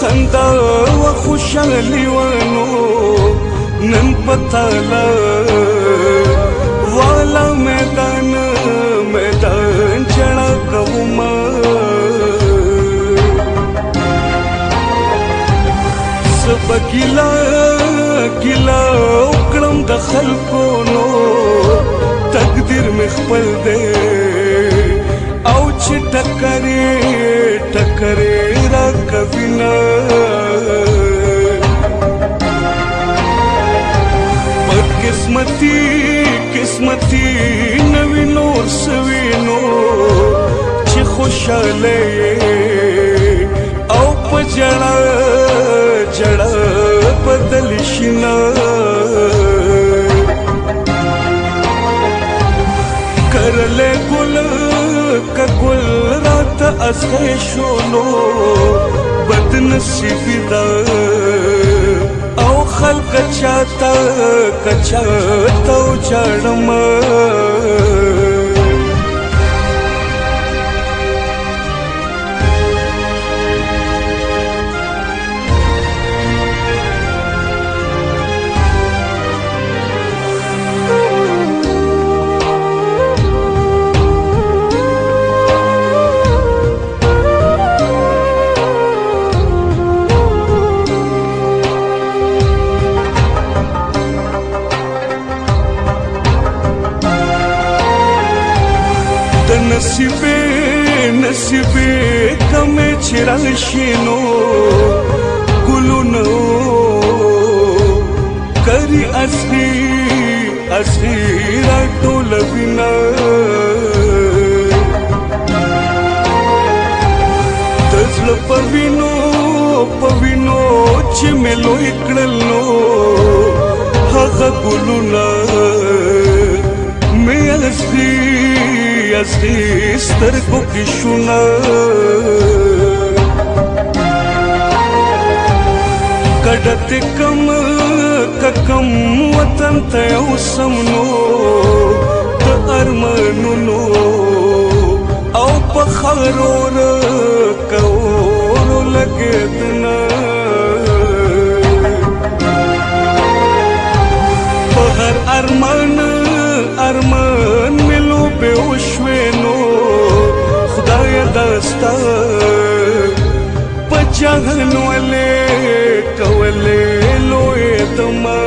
خندا و خوشحالي ونو نن پتالا والا میدان جڑا کوما سب گیلا وکړم د خلکو نو تقدیر مې خپل دی او چې ټکرې را کوینا قسمتي نوی نور سوینو چې خوشاله او په جړه بدل شینا کرله ګل رات اسه شونو بد نصیب دا او خلق چاته چړم نصیبه کمه چرشینو ګلونو کری اصلي را ټول وینا تزل پوینو چې ملو کړلو هغه ګلونه مې اصلي سترګو کې شونا کډته کم وطن ته اوسمنو د ارمانونو او په خرور کور لګیدنا په هر ارمان ملو به وشوینو خدای داستا پجهن ولې کولې لوی دما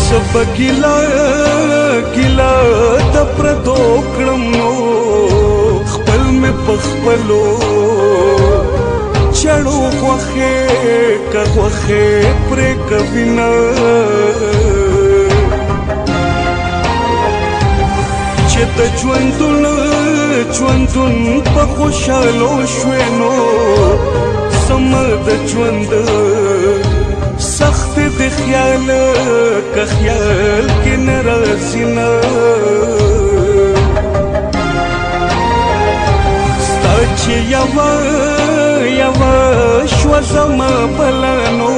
سب ګیلا د پردو کړم نو خپل مې پخپلو چړو خوخه پرې کوینا چې د ژوندون په خوشالو شوینو سم د ژوند سخت د خیال کې ناراضینا ستا چې یوا شو زما بلانو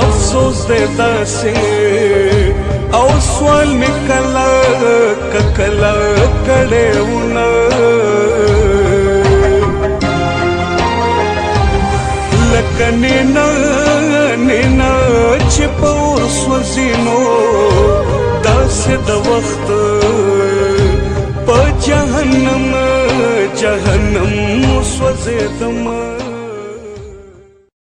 افسوس دې داسې او سوال مې کله کړهونه لکه نینا چې پور سوځینو داسې د وخت په جهنم سوځېدم